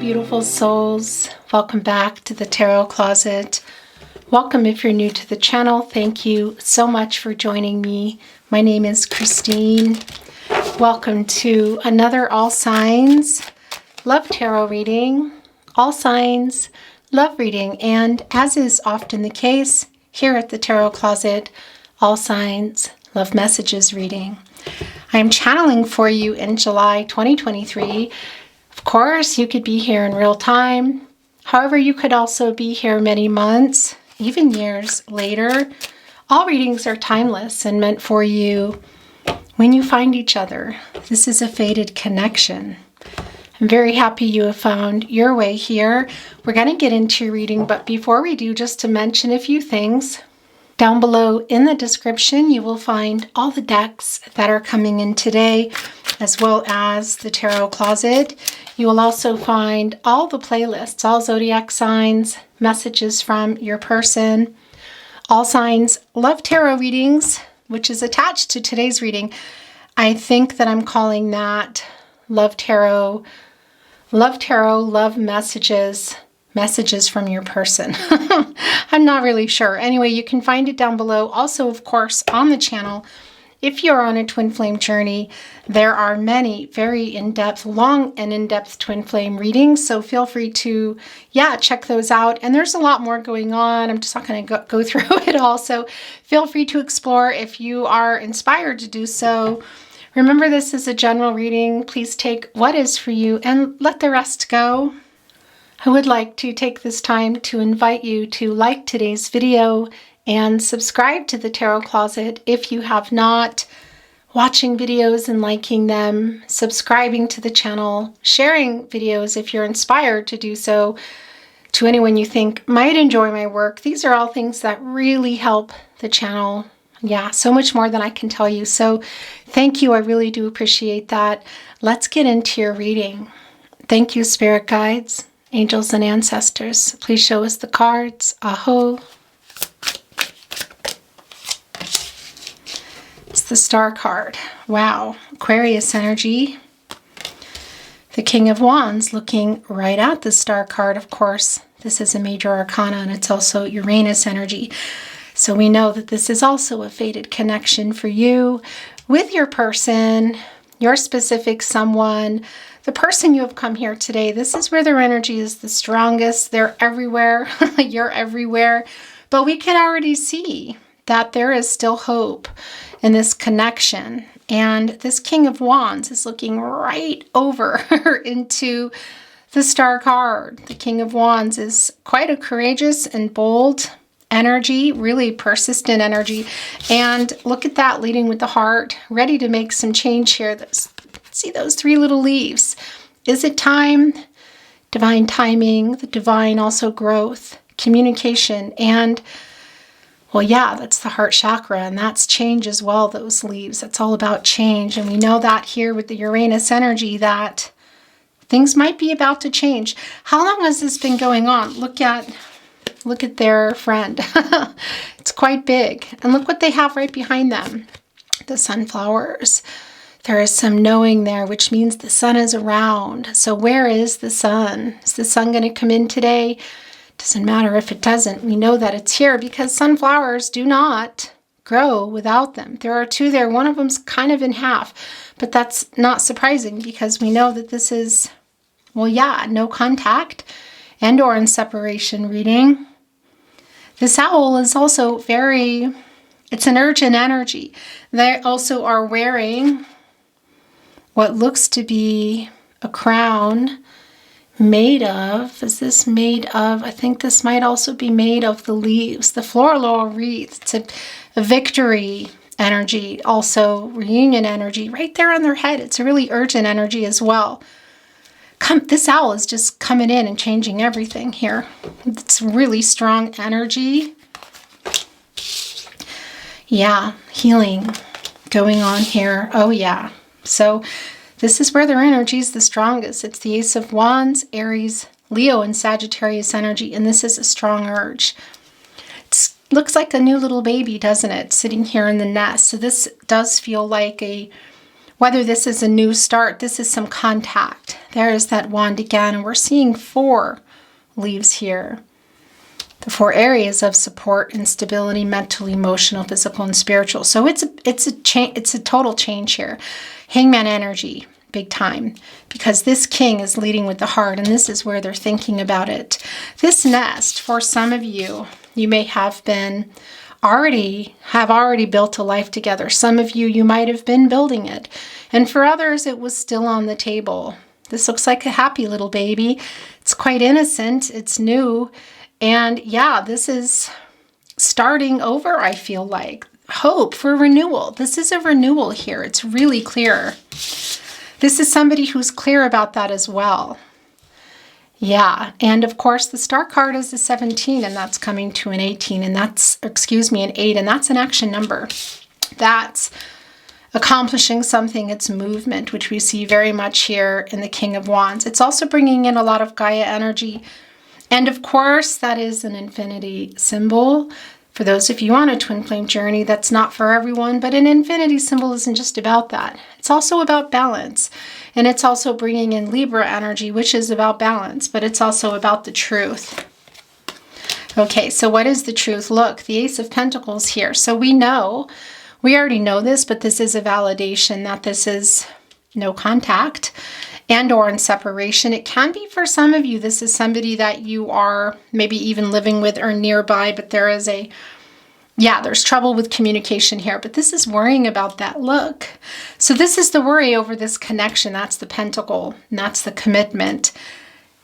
beautiful souls. Welcome back to the Tarot Closet. Welcome if you're new to the channel. Thank you so much for joining me. My name is Christine. Welcome to another All Signs Love Tarot reading. All Signs Love reading. And as is often the case here at the Tarot Closet, All Signs Love Messages reading. I am channeling for you in July 2023. Of course, you could be here in real time. However, you could also be here many months, even years later. All readings are timeless and meant for you when you find each other. This is a fated connection. I'm very happy you have found your way here. We're going to get into your reading, but before we do, just to mention a few things. Down below in the description, you will find all the decks that are coming in today, as well as the Tarot Closet. You will also find all the playlists, all zodiac signs, messages from your person, all signs love tarot readings, which is attached to today's reading. I think that I'm calling that love tarot, love messages, messages from your person. I'm not really sure. Anyway, you can find it down below. Also, of course, on the channel, if you're on a twin flame journey, there are many very in-depth, long and in-depth twin flame readings. So feel free to, check those out. And there's a lot more going on. I'm just not going to go through it all. So feel free to explore if you are inspired to do so. Remember, this is a general reading. Please take what is for you and let the rest go. I would like to take this time to invite you to like today's video and subscribe to the Tarot Closet if you have not. Watching videos and liking them, subscribing to the channel, sharing videos if you're inspired to do so to anyone you think might enjoy my work. These are all things that really help the channel. Yeah, so much more than I can tell you. So thank you. I really do appreciate that. Let's get into your reading. Thank you, spirit guides, angels, and ancestors. Please show us the cards. Aho. It's the Star card. Wow. Aquarius energy. The King of Wands looking right at the Star card. Of course, this is a major arcana and it's also Uranus energy. So we know that this is also a fated connection for you with your person, your specific someone, the person you have come here today. This is where their energy is the strongest. They're everywhere. You're everywhere. But we can already see that there is still hope in this connection. And this King of Wands is looking right over into the Star card. The King of Wands is quite a courageous and bold energy, really persistent energy. And look at that, leading with the heart, ready to make some change here. See those three little leaves. Is it time? Divine timing, the divine also growth, communication, and well, yeah, that's the heart chakra, and that's change as well, those leaves. That's all about change. And we know that here with the Uranus energy that things might be about to change. How long has this been going on? Look at their friend. It's quite big. And look what they have right behind them. The sunflowers. There is some knowing there, which means the sun is around. So where is the sun? Is the sun going to come in today? Doesn't matter if it doesn't. We know that it's here because sunflowers do not grow without them. There are two there. One of them's kind of in half, but that's not surprising because we know that this is, no contact and or in separation reading. This owl is also it's an urgent energy. They also are wearing what looks to be a crown made of, I think this might also be made of the leaves, the floral wreath. It's a victory energy, also reunion energy right there on their head. It's a really urgent energy as well. This owl is just coming in and changing everything here. It's really strong energy. Yeah, healing going on here. Oh yeah. So this is where their energy is the strongest. It's the Ace of Wands, Aries, Leo, and Sagittarius energy. And this is a strong urge. It looks like a new little baby, doesn't it? Sitting here in the nest. So this does feel like whether this is a new start, this is some contact. There's that wand again, and we're seeing 4 leaves here. The 4 areas of support and stability: mental, emotional, physical, and spiritual. So it's a total change here. Hangman energy, big time, because this king is leading with the heart, and this is where they're thinking about it. This nest, for some of you, you may have been already built a life together. Some of you, you might have been building it, and for others, it was still on the table. This looks like a happy little baby. It's quite innocent. It's new. And yeah, this is starting over, I feel like. Hope for renewal. This is a renewal here. It's really clear. This is somebody who's clear about that as well. Yeah, and of course the star card is a 17, and that's coming to an 18, and that's, an 8, and that's an action number. That's accomplishing something. It's movement, which we see very much here in the King of Wands. It's also bringing in a lot of Gaia energy. And of course, that is an infinity symbol. For those of you on a twin flame journey, that's not for everyone, but an infinity symbol isn't just about that. It's also about balance. And it's also bringing in Libra energy, which is about balance, but it's also about the truth. Okay, so what is the truth? Look, the Ace of Pentacles here. So we already know this, but this is a validation that this is no contact and or in separation. It can be for some of you, this is somebody that you are maybe even living with or nearby, but there's trouble with communication here, but this is worrying about that look. So this is the worry over this connection. That's the pentacle, and that's the commitment.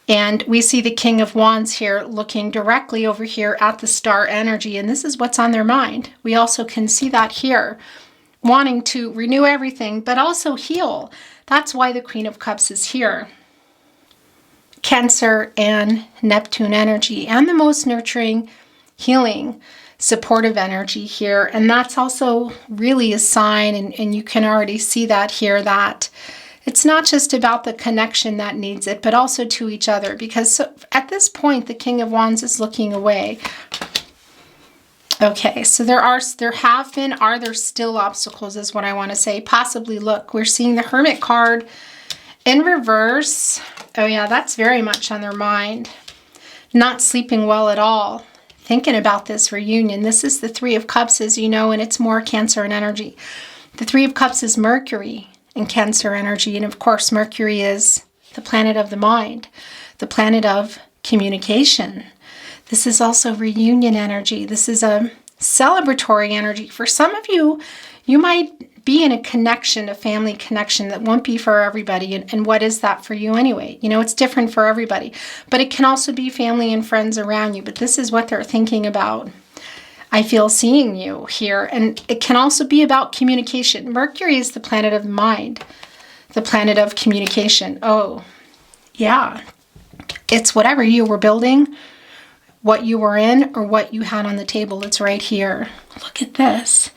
And we see the King of Wands here looking directly over here at the star energy, and this is what's on their mind. We also can see that here, wanting to renew everything, but also heal. That's why the Queen of Cups is here. Cancer and Neptune energy, and the most nurturing, healing, supportive energy here. And that's also really a sign, and you can already see that here, that it's not just about the connection that needs it, but also to each other. Because at this point, the King of Wands is looking away. Okay, so are there still obstacles is what I want to say. Possibly, look, we're seeing the Hermit card in reverse. Oh yeah, that's very much on their mind. Not sleeping well at all. Thinking about this reunion. This is the Three of Cups, as you know, and it's more Cancer and energy. The Three of Cups is Mercury and Cancer energy. And of course, Mercury is the planet of the mind, the planet of communication. This is also reunion energy. This is a celebratory energy. For some of you, you might be in a connection, a family connection that won't be for everybody. And what is that for you anyway? You know, it's different for everybody. But it can also be family and friends around you. But this is what they're thinking about. I feel seeing you here. And it can also be about communication. Mercury is the planet of the mind, the planet of communication. Oh, yeah. It's whatever you were building, what you were in, or what you had on the table. It's right here. Look at this.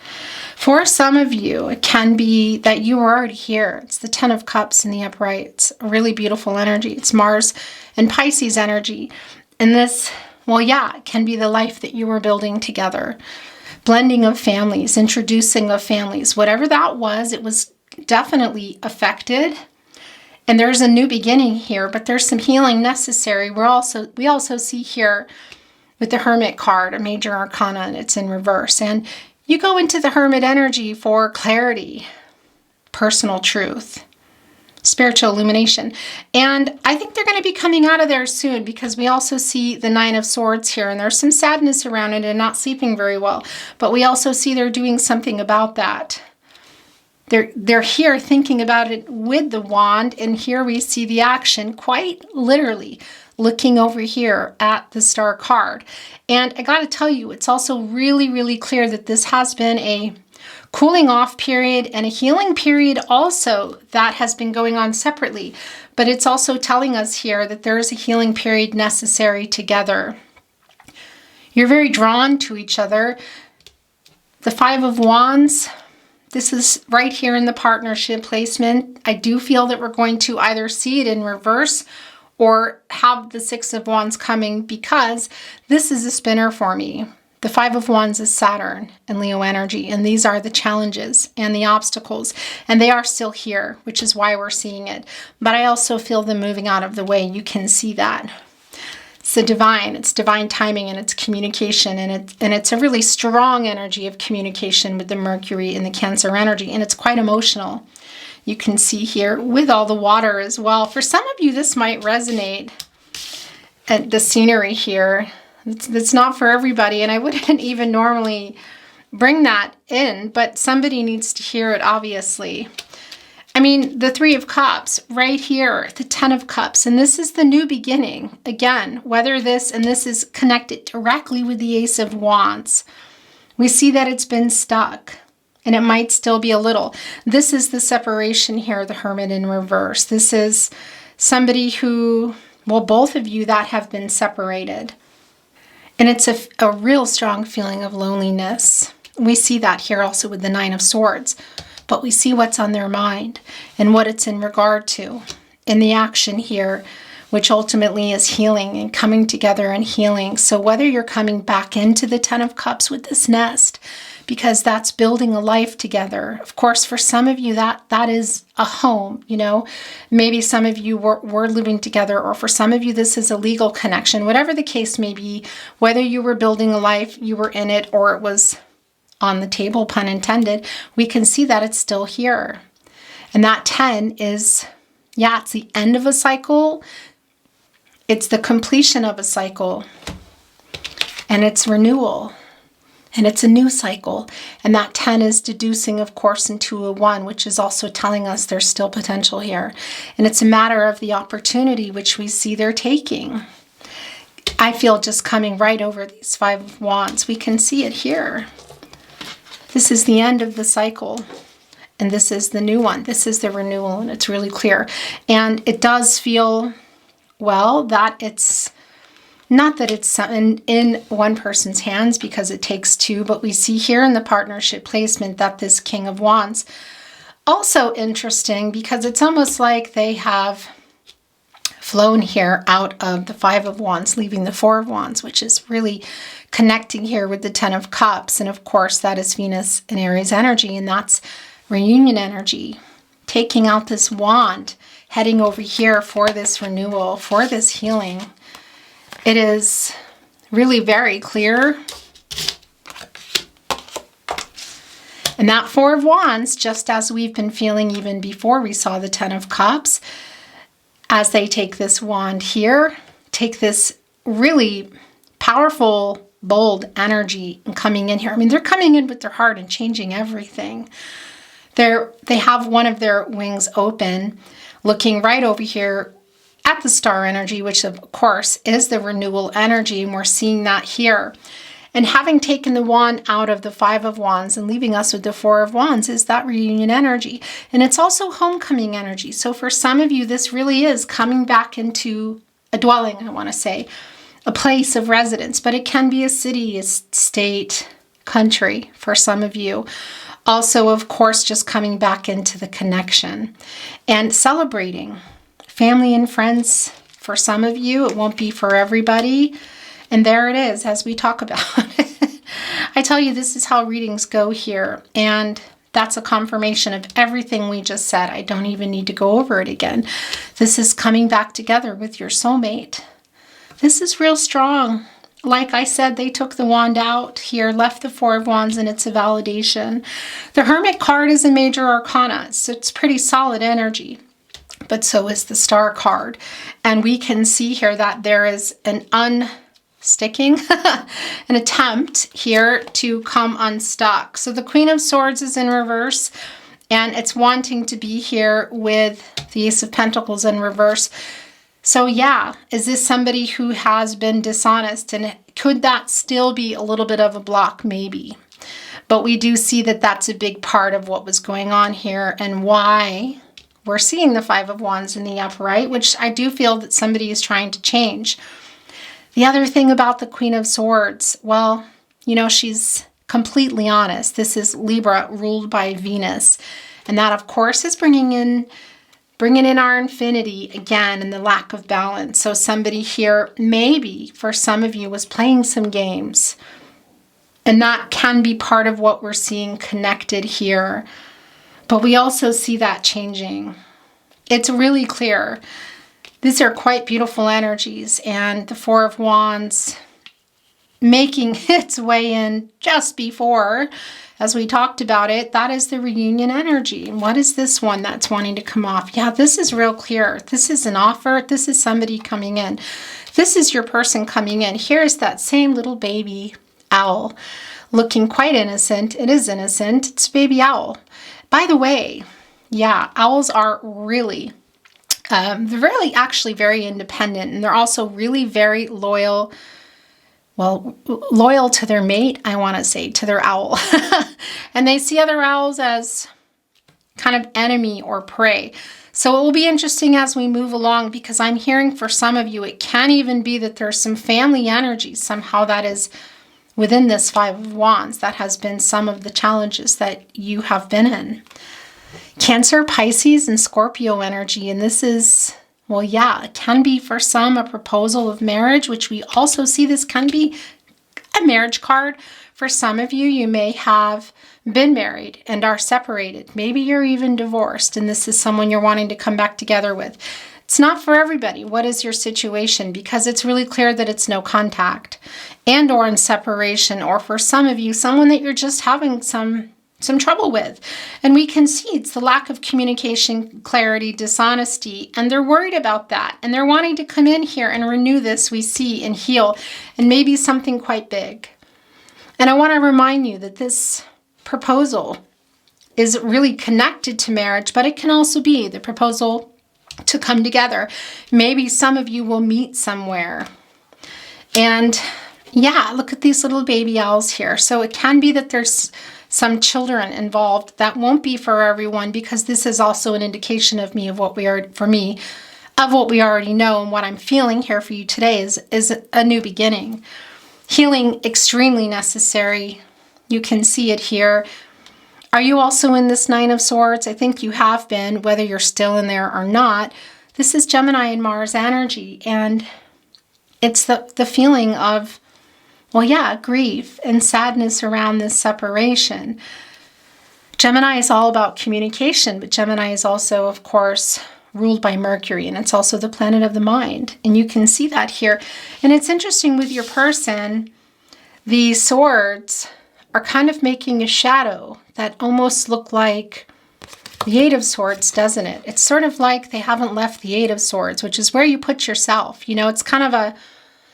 For some of you, it can be that you were already here. It's the 10 of Cups in the upright. It's a really beautiful energy. It's Mars and Pisces energy. And this, well, yeah, it can be the life that you were building together. Blending of families, introducing of families. Whatever that was, it was definitely affected. And there's a new beginning here, but there's some healing necessary. We also see here with the Hermit card, a major arcana, and it's in reverse. And you go into the Hermit energy for clarity, personal truth, spiritual illumination. And I think they're going to be coming out of there soon, because we also see the Nine of Swords here, and there's some sadness around it and not sleeping very well. But we also see they're doing something about that. They're here thinking about it with the wand, and here we see the action, quite literally looking over here at the star card. And I got to tell you, it's also really, really clear that this has been a cooling off period and a healing period also that has been going on separately. But it's also telling us here that there is a healing period necessary together. You're very drawn to each other. The Five of Wands, this is right here in the partnership placement. I do feel that we're going to either see it in reverse or have the Six of Wands coming, because this is a spinner for me. The Five of Wands is Saturn and Leo energy, and these are the challenges and the obstacles, and they are still here, which is why we're seeing it. But I also feel them moving out of the way. You can see that. It's divine timing, and it's communication, and it's a really strong energy of communication with the Mercury and the Cancer energy, and it's quite emotional. You can see here with all the water as well. For some of you, this might resonate. And the scenery here, it's not for everybody, and I wouldn't even normally bring that in, but somebody needs to hear it, obviously. I mean, the Three of Cups right here, the Ten of Cups, and this is the new beginning. Again, whether this is connected directly with the Ace of Wands, we see that it's been stuck, and it might still be a little. This is the separation here, the Hermit in reverse. This is somebody who, well, both of you that have been separated. And it's a real strong feeling of loneliness. We see that here also with the Nine of Swords. But we see what's on their mind and what it's in regard to in the action here, which ultimately is healing and coming together and healing. So whether you're coming back into the Ten of Cups with this nest, because that's building a life together. Of course, for some of you, that is a home, you know. Maybe some of you were living together, or for some of you, this is a legal connection. Whatever the case may be, whether you were building a life, you were in it, or it was on the table, pun intended, we can see that it's still here. And that 10 is, yeah, it's the end of a cycle. It's the completion of a cycle. And it's renewal. And it's a new cycle. And that 10 is deducing, of course, into a 1, which is also telling us there's still potential here. And it's a matter of the opportunity which we see they're taking. I feel just coming right over these Five of Wands. We can see it here. This is the end of the cycle. And this is the new one. This is the renewal, and it's really clear. And it does feel, well, that it's not that it's in one person's hands, because it takes two, but we see here in the partnership placement that this King of Wands, also interesting, because it's almost like they have flown here out of the Five of Wands, leaving the Four of Wands, which is really connecting here with the Ten of Cups. And of course, that is Venus and Aries energy, and that's reunion energy, taking out this wand, heading over here for this renewal, for this healing. It is really very clear. And that Four of Wands, just as we've been feeling even before we saw the Ten of Cups, as they take this wand here, take this really powerful, bold energy and coming in here. I mean, they're coming in with their heart and changing everything. They have one of their wings open, looking right over here at the star energy, which of course is the renewal energy, and we're seeing that here. And having taken the wand out of the Five of Wands and leaving us with the Four of Wands is that reunion energy. And it's also homecoming energy. So for some of you, this really is coming back into a dwelling, I want to say, a place of residence, but it can be a city, a state, country for some of you. Also, of course, just coming back into the connection and celebrating family and friends. For some of you, it won't be for everybody. And there it is, as we talk about it. I tell you, this is how readings go here. And that's a confirmation of everything we just said. I don't even need to go over it again. This is coming back together with your soulmate. This is real strong. Like I said, they took the wand out here, left the Four of Wands, and it's a validation. The Hermit card is a major arcana, so it's pretty solid energy. But so is the Star card. And we can see here that there is an unsticking, an attempt here to come unstuck. So the Queen of Swords is in reverse, and it's wanting to be here with the Ace of Pentacles in reverse. So yeah, is this somebody who has been dishonest? And could that still be a little bit of a block? Maybe. But we do see that that's a big part of what was going on here and why we're seeing the Five of Wands in the upright, which I do feel that somebody is trying to change. The other thing about the Queen of Swords, well, you know, she's completely honest. This is Libra ruled by Venus. And that, of course, is bringing in our infinity again and the lack of balance. So somebody here, maybe for some of you, was playing some games. And that can be part of what we're seeing connected here. But we also see that changing. It's really clear. These are quite beautiful energies. And the Four of Wands making its way in just before, as we talked about it, that is the reunion energy. And what is this one that's wanting to come off? Yeah, this is real clear. This is an offer. This is somebody coming in. This is your person coming in. Here's that same little baby owl looking quite innocent. It is innocent. It's a baby owl. By the way, yeah, owls are really, they're really actually very independent, and they're also really very loyal. Well, loyal to their mate, I want to say, to their owl. And they see other owls as kind of enemy or prey. So it will be interesting as we move along, because I'm hearing for some of you, it can even be that there's some family energy somehow that is within this Five of Wands. That has been some of the challenges that you have been in. Cancer, Pisces, and Scorpio energy. And this is, well, yeah, it can be for some a proposal of marriage, which we also see this can be a marriage card. For some of you, you may have been married and are separated. Maybe you're even divorced, and this is someone you're wanting to come back together with. It's not for everybody. What is your situation? Because it's really clear that it's no contact and or in separation, or for some of you, someone that you're just having some trouble with. And we can see it's the lack of communication, clarity, dishonesty, and they're worried about that. And they're wanting to come in here and renew this, we see, and heal, and maybe something quite big. And I want to remind you that this proposal is really connected to marriage, but it can also be the proposal to come together. Maybe some of you will meet somewhere. And yeah, look at these little baby owls here. So it can be that there's some children involved. That won't be for everyone, because this is also an indication of what we already know. And what I'm feeling here for you today is a new beginning. Healing extremely necessary. You can see it here. Are you also in this Nine of Swords? I think you have been, whether you're still in there or not. This is Gemini and Mars energy, and it's the feeling of, well, yeah, grief and sadness around this separation. Gemini is all about communication, but Gemini is also, of course, ruled by Mercury, and it's also the planet of the mind. And you can see that here. And it's interesting with your person, the swords are kind of making a shadow that almost look like the Eight of Swords, doesn't it? It's sort of like they haven't left the Eight of Swords, which is where you put yourself. You know, it's kind of a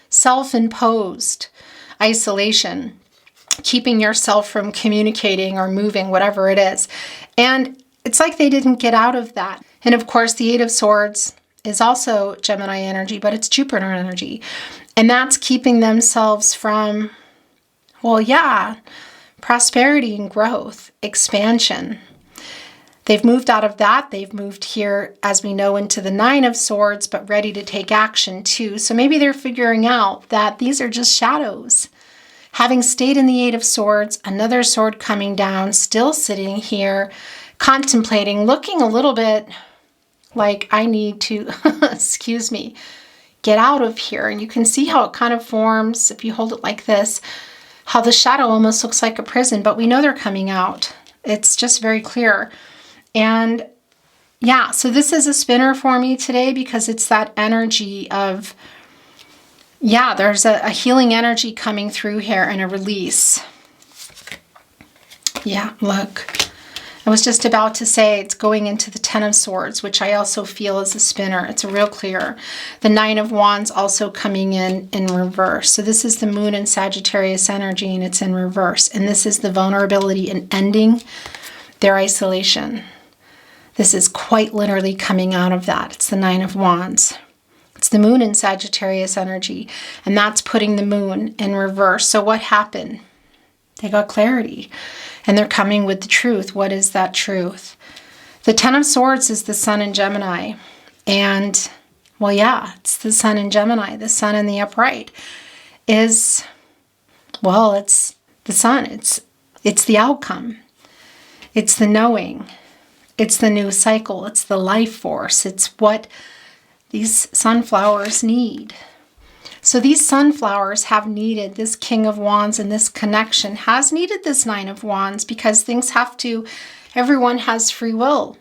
self-imposed isolation, keeping yourself from communicating or moving, whatever it is. And it's like they didn't get out of that. And of course, the Eight of Swords is also Gemini energy, but it's Jupiter energy. And that's keeping themselves from, well, yeah, prosperity and growth, expansion. They've moved out of that. They've moved here, as we know, into the Nine of Swords, but ready to take action too. So maybe they're figuring out that these are just shadows. Having stayed in the Eight of Swords, another sword coming down, still sitting here, contemplating, looking a little bit like I need to, excuse me, get out of here. And you can see how it kind of forms, if you hold it like this, how the shadow almost looks like a prison, but we know they're coming out. It's just very clear. And yeah, so this is a spinner for me today, because it's that energy of, yeah, there's a healing energy coming through here and a release. Yeah, look. I was just about to say it's going into the Ten of Swords, which I also feel is a spinner. It's a real clear. The Nine of Wands also coming in reverse. So this is the Moon and Sagittarius energy, and it's in reverse. And this is the vulnerability in ending their isolation. This is quite literally coming out of that. It's the Nine of Wands. It's the Moon and Sagittarius energy, and that's putting the Moon in reverse. So what happened? They got clarity. And they're coming with the truth. What is that truth? The Ten of Swords is the Sun in Gemini. And, well, yeah, it's the Sun in Gemini. The Sun in the upright is, well, it's the Sun. It's the outcome. It's the knowing. It's the new cycle. It's the life force. It's what these sunflowers need. So these sunflowers have needed this King of Wands, and this connection has needed this Nine of Wands, because things have to, everyone has free will.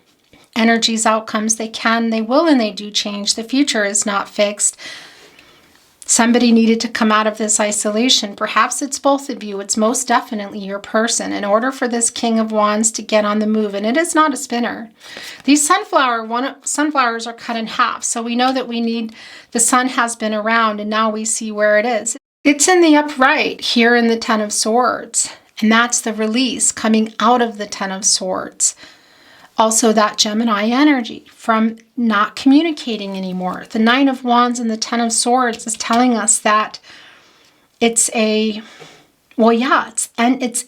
Energies, outcomes, they can, they will, and they do change. The future is not fixed. Somebody needed to come out of this isolation. Perhaps it's both of you. It's most definitely your person, in order for this King of Wands to get on the move. And it is not a spinner. These sunflowers are cut in half. So we know that we need, the sun has been around, and now we see where it is. It's in the upright here in the Ten of Swords. And that's the release coming out of the Ten of Swords. Also that Gemini energy from not communicating anymore. The Nine of Wands and the Ten of Swords is telling us that it's it's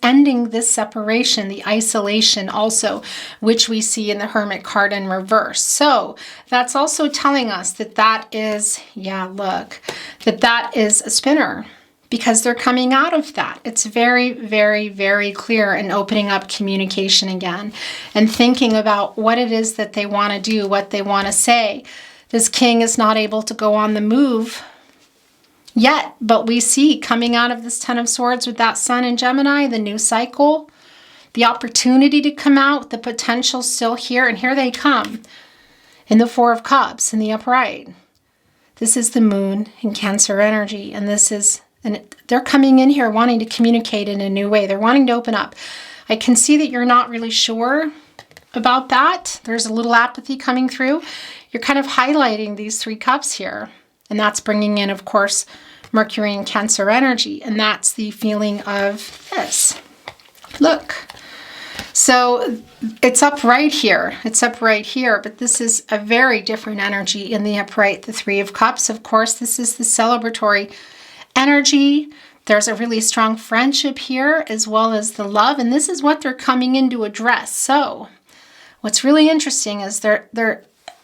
ending this separation, the isolation also, which we see in the Hermit card in reverse. So that's also telling us that that is, that is a spinner, because they're coming out of that. It's very, very, very clear, and opening up communication again and thinking about what it is that they want to do, what they want to say. This king is not able to go on the move yet, but we see coming out of this Ten of Swords with that sun in Gemini, the new cycle, the opportunity to come out, the potential still here, and here they come in the Four of Cups in the upright. This is the moon in Cancer energy, and this is, and they're coming in here wanting to communicate in a new way. They're wanting to open up. I can see that you're not really sure about that. There's a little apathy coming through. You're kind of highlighting these Three Cups here. And that's bringing in, of course, Mercury and Cancer energy. And that's the feeling of this. Look. So it's upright here. It's upright here. But this is a very different energy in the upright. The Three of Cups, of course, this is the celebratory energy. There's a really strong friendship here, as well as the love, and this is what they're coming in to address. So what's really interesting is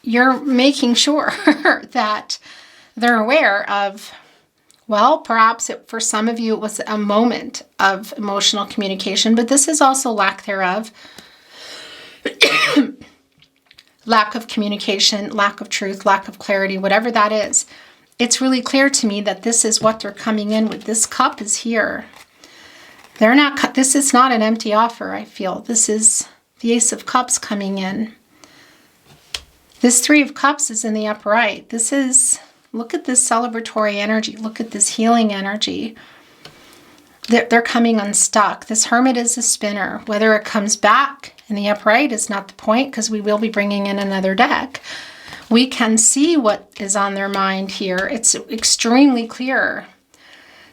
you're making sure that they're aware of, well, perhaps for some of you it was a moment of emotional communication, but this is also lack thereof. Lack of communication, lack of truth, lack of clarity, whatever that is. It's really clear to me that this is what they're coming in with. This cup is here. This is not an empty offer, I feel. This is the Ace of Cups coming in. This Three of Cups is in the upright. This is, look at this celebratory energy. Look at this healing energy. They're coming unstuck. This Hermit is a spinner. Whether it comes back in the upright is not the point, because we will be bringing in another deck. We can see what is on their mind here. It's extremely clear.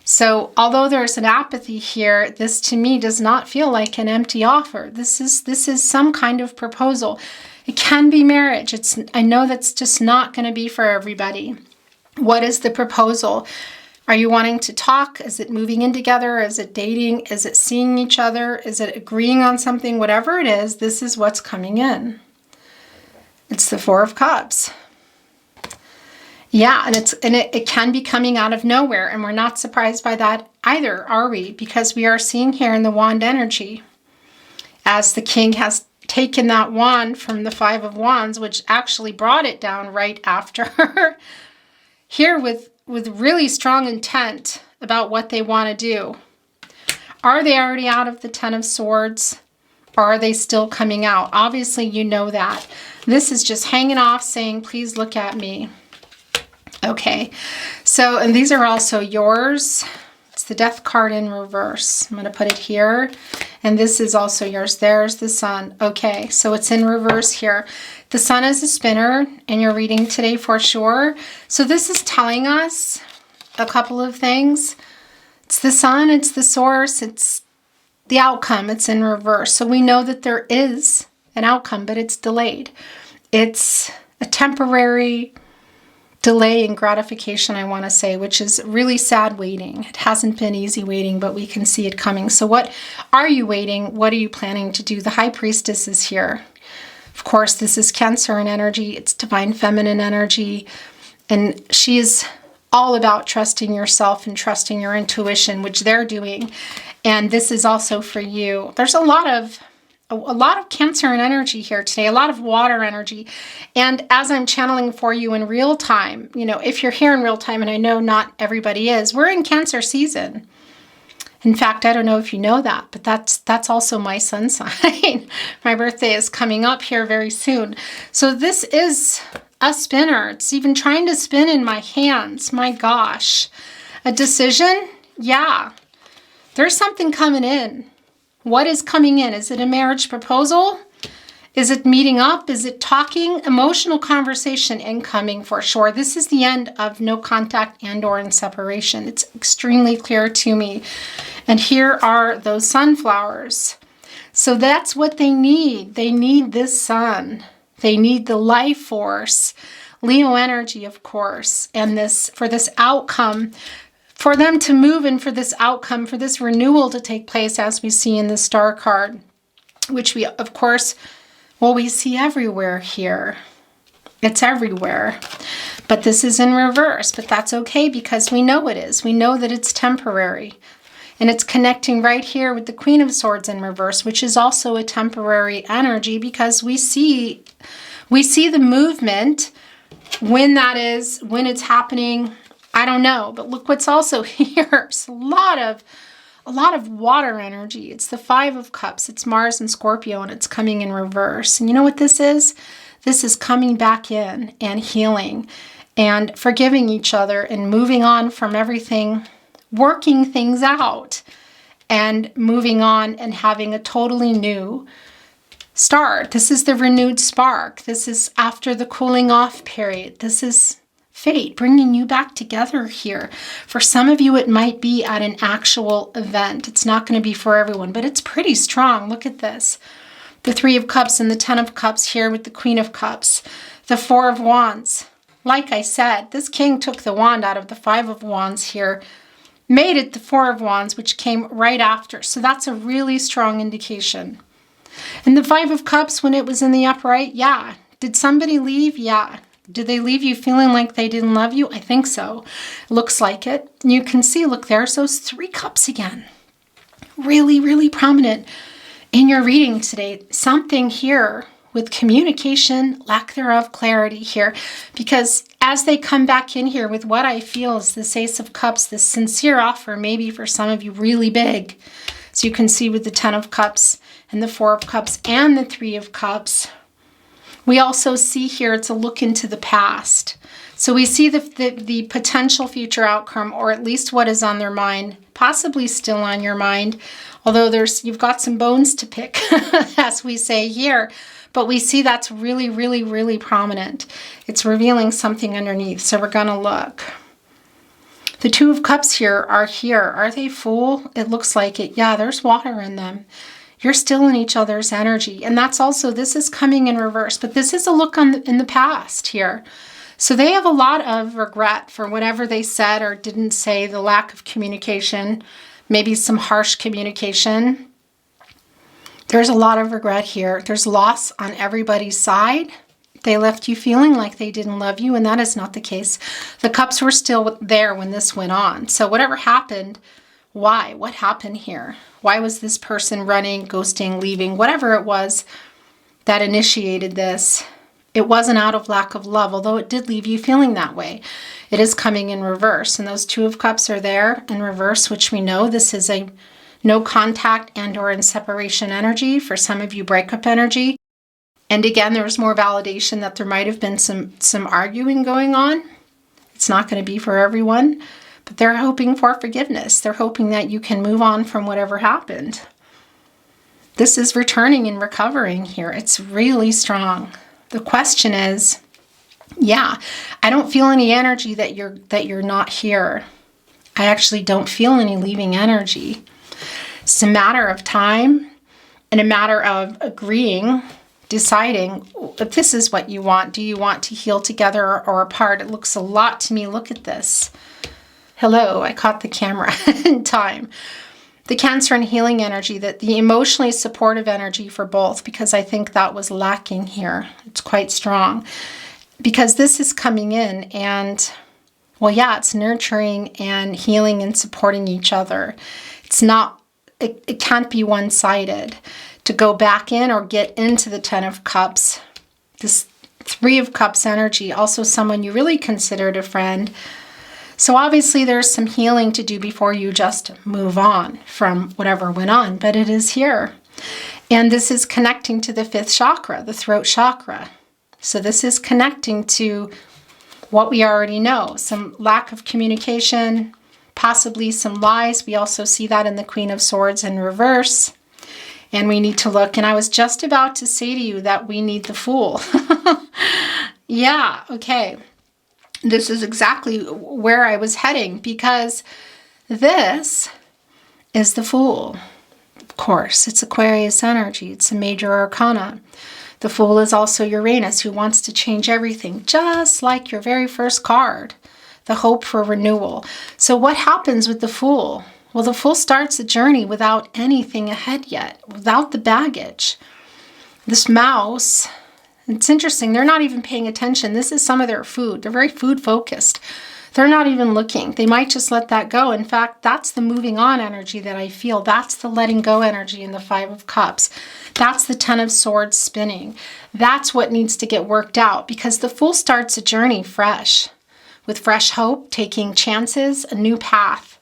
So although there's an apathy here, this to me does not feel like an empty offer. This is some kind of proposal. It can be marriage. I know that's just not going to be for everybody. What is the proposal? Are you wanting to talk? Is it moving in together? Is it dating? Is it seeing each other? Is it agreeing on something? Whatever it is, this is what's coming in. It's the Four of Cups. Yeah, and it can be coming out of nowhere, and we're not surprised by that either, are we? Because we are seeing here in the wand energy, as the king has taken that wand from the Five of Wands, which actually brought it down right after, here with really strong intent about what they want to do. Are they already out of the Ten of Swords? Or are they still coming out? Obviously, you know that. This is just hanging off saying, please look at me. Okay, so, and these are also yours. It's the Death card in reverse. I'm going to put it here. And this is also yours. There's the Sun. Okay, so it's in reverse here. The Sun is a spinner, and you're reading today for sure. So this is telling us a couple of things. It's the Sun, it's the source, it's the outcome, it's in reverse. So we know that there is an outcome, but it's delayed. It's a temporary delay in gratification, I want to say, which is really sad waiting. It hasn't been easy waiting, but we can see it coming. So what are you waiting? What are you planning to do? The High Priestess is here. Of course, this is Cancer in energy. It's divine feminine energy. And she is all about trusting yourself and trusting your intuition, which they're doing. And this is also for you. There's a lot of a lot of Cancer and energy here today, a lot of water energy. And as I'm channeling for you in real time, you know, if you're here in real time, and I know not everybody is, we're in Cancer season. In fact, I don't know if you know that, but that's also my sun sign. My birthday is coming up here very soon. So this is a spinner. It's even trying to spin in my hands. My gosh. A decision? Yeah. There's something coming in. What is coming in? Is it a marriage proposal? Is it meeting up? Is it talking? Emotional conversation incoming for sure. This is the end of no contact and or in separation. It's extremely clear to me. And here are those sunflowers. So that's what they need. They need this sun. They need the life force, Leo energy, of course, and this for this outcome, for them to move and for this outcome, for this renewal to take place as we see in the star card, which we, of course, well, we see everywhere here. It's everywhere. But this is in reverse, but that's okay because we know it is. We know that it's temporary. And it's connecting right here with the Queen of Swords in reverse, which is also a temporary energy because we see the movement when that is, when it's happening. I don't know, but look what's also here. It's a lot of water energy. It's the Five of Cups. It's Mars and Scorpio, and it's coming in reverse. And you know what this is? This is coming back in and healing and forgiving each other and moving on from everything, working things out and moving on and having a totally new start. This is the renewed spark. This is after the cooling off period. This is fate bringing you back together here. For some of you, it might be at an actual event. It's not going to be for everyone, but it's pretty strong. Look at this. The Three of Cups and the Ten of Cups here with the Queen of Cups. The Four of Wands. Like I said, this king took the wand out of the Five of Wands here, made it the Four of Wands, which came right after. So that's a really strong indication. And the Five of Cups, when it was in the upright, yeah. Did somebody leave? Yeah. Did they leave you feeling like they didn't love you? I think so. Looks like it. You can see, look, there's those Three Cups again. Really, really prominent in your reading today. Something here with communication, lack thereof, clarity here. Because as they come back in here with what I feel is this Ace of Cups, this sincere offer, maybe for some of you really big. So you can see with the Ten of Cups and the Four of Cups and the Three of Cups. We also see here it's a look into the past. So we see the potential future outcome, or at least what is on their mind, possibly still on your mind, although you've got some bones to pick, as we say here. But we see that's really, really, really prominent. It's revealing something underneath. So we're going to look. The Two of Cups here. Are they full? It looks like it. Yeah, there's water in them. You're still in each other's energy. And that's also, this is coming in reverse, but this is a look in the past here. So they have a lot of regret for whatever they said or didn't say, the lack of communication, maybe some harsh communication. There's a lot of regret here. There's loss on everybody's side. They left you feeling like they didn't love you, and that is not the case. The cups were still there when this went on. So whatever happened, why? What happened here? Why was this person running, ghosting, leaving, whatever it was that initiated this? It wasn't out of lack of love, although it did leave you feeling that way. It is coming in reverse, and those Two of Cups are there in reverse, which we know this is a no contact and or in separation energy. For some of you, breakup energy. And again, there's more validation that there might have been some arguing going on. It's not going to be for everyone. But they're hoping for forgiveness. They're hoping that you can move on from whatever happened. This is returning and recovering here. It's really strong. The question is, yeah, I don't feel any energy that you're not here. I actually don't feel any leaving energy. It's a matter of time and a matter of agreeing, deciding if this is what you want. Do you want to heal together or apart? It looks a lot to me. Look at this. Hello, I caught the camera in time. The Cancer and healing energy, that the emotionally supportive energy for both, because I think that was lacking here. It's quite strong because this is coming in and, well, yeah, it's nurturing and healing and supporting each other. It's not, it can't be one-sided. to go back in or get into the Ten of Cups. This Three of Cups energy, also someone you really considered a friend. So obviously there's some healing to do before you just move on from whatever went on, but it is here. And this is connecting to the 5th chakra, the throat chakra. So this is connecting to what we already know, some lack of communication, possibly some lies. We also see that in the Queen of Swords in reverse. And we need to look, and I was just about to say to you that we need the Fool. Yeah, okay. This is exactly where I was heading, because this is the Fool. Of course, it's Aquarius energy. It's a major arcana. The Fool is also Uranus, who wants to change everything, just like your very first card, the hope for renewal. So what happens with the Fool? Well, the Fool starts a journey without anything ahead yet, without the baggage. This mouse, it's interesting, they're not even paying attention. This is some of their food. They're very food focused. They're not even looking. They might just let that go. In fact, that's the moving on energy that I feel. That's the letting go energy in the 5 of Cups. That's the 10 of Swords spinning. That's what needs to get worked out, because the Fool starts a journey fresh, with fresh hope, taking chances, a new path.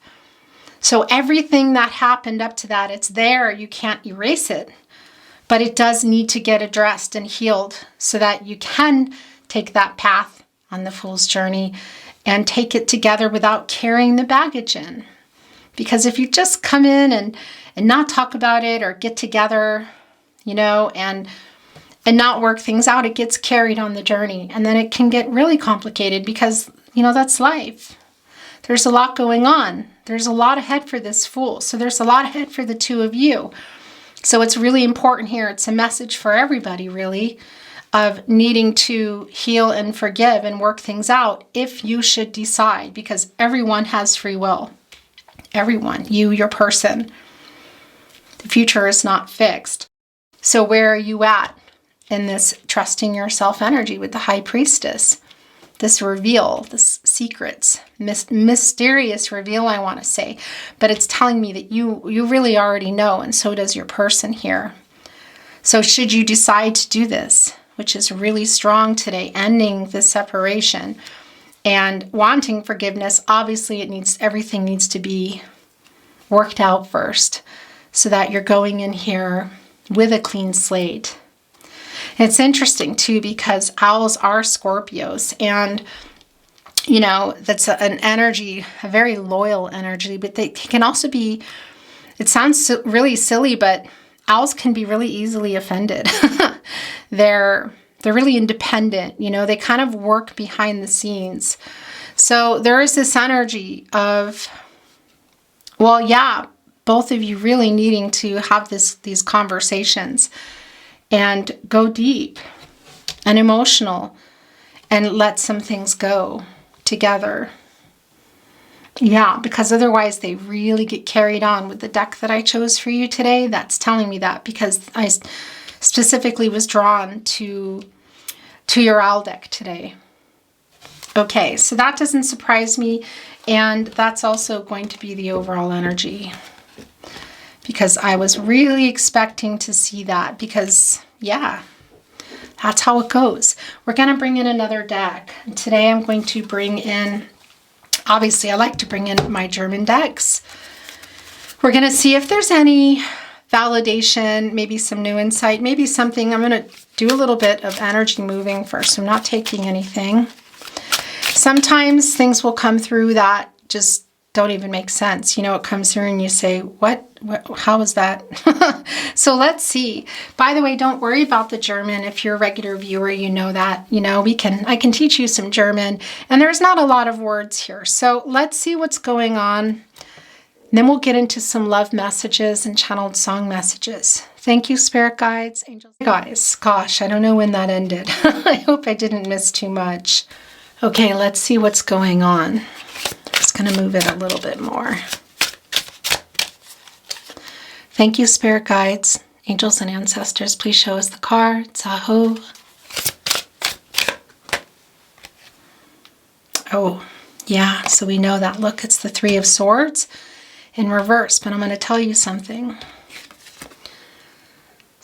So everything that happened up to that, it's there. You can't erase it. But it does need to get addressed and healed so that you can take that path on the Fool's journey and take it together without carrying the baggage in. Because if you just come in and not talk about it or get together, you know, and not work things out, it gets carried on the journey. And then it can get really complicated because, you know, that's life. There's a lot going on. There's a lot ahead for this Fool. So there's a lot ahead for the two of you. So it's really important here. It's a message for everybody, really, of needing to heal and forgive and work things out if you should decide, because everyone has free will. Everyone, you, your person. The future is not fixed. So where are you at in this trusting yourself energy with the High Priestess? This reveal, this secrets, mysterious reveal, I want to say. But it's telling me that you really already know, and so does your person here. So should you decide to do this, which is really strong today, ending the separation and wanting forgiveness, obviously everything needs to be worked out first so that you're going in here with a clean slate. It's interesting, too, because owls are Scorpios, and, you know, that's an energy, a very loyal energy, but they can also be, it sounds really silly, but owls can be really easily offended. They're really independent, you know, they kind of work behind the scenes. So there is this energy of, well, yeah, both of you really needing to have these conversations and go deep and emotional and let some things go together. Yeah, because otherwise they really get carried on with the deck that I chose for you today. That's telling me that, because I specifically was drawn to your owl deck today. Okay, so that doesn't surprise me, and that's also going to be the overall energy, because I was really expecting to see that, because, yeah, that's how it goes. We're going to bring in another deck. And today I'm going to bring in, obviously I like to bring in my German decks. We're going to see if there's any validation, maybe some new insight, maybe something. I'm going to do a little bit of energy moving first. I'm not taking anything. Sometimes things will come through that just don't even make sense. You know, it comes through and you say, what how is that? So let's see. By the way, don't worry about the German. If you're a regular viewer, you know that, you know, I can teach you some German, and there's not a lot of words here. So let's see what's going on. Then we'll get into some love messages and channeled song messages. Thank you, spirit guides, angels. Guys, gosh, I don't know when that ended. I hope I didn't miss too much. Okay, let's see what's going on. Just going to move it a little bit more. Thank you, spirit guides, angels, and ancestors. Please show us the cards. Aho. Oh, yeah, so we know that. Look, it's the Three of Swords in reverse, but I'm going to tell you something.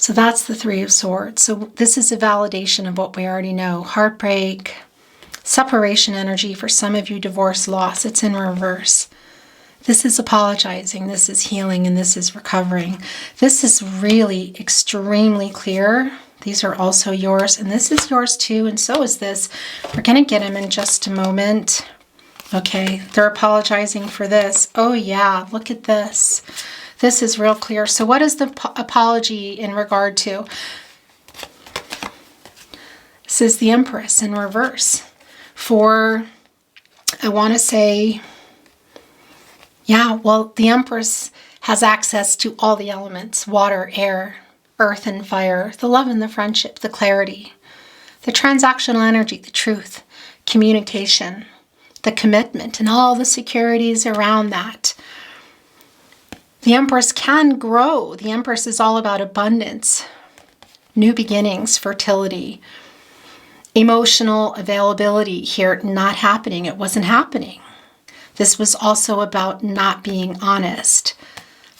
So that's the Three of Swords. So this is a validation of what we already know. Heartbreak, separation energy. For some of you, divorce, loss. It's in reverse. This is apologizing. This is healing. And this is recovering. This is really extremely clear. These are also yours. And this is yours too. And so is this. We're going to get them in just a moment. Okay. They're apologizing for this. Oh yeah. Look at this. This is real clear. So what is the apology in regard to? This is the Empress in reverse. For, I want to say, yeah, well, the Empress has access to all the elements: water, air, earth, and fire, the love and the friendship, the clarity, the transactional energy, the truth, communication, the commitment, and all the securities around that. The Empress can grow. The Empress is all about abundance, new beginnings, fertility, emotional availability here not happening. It wasn't happening. This was also about not being honest.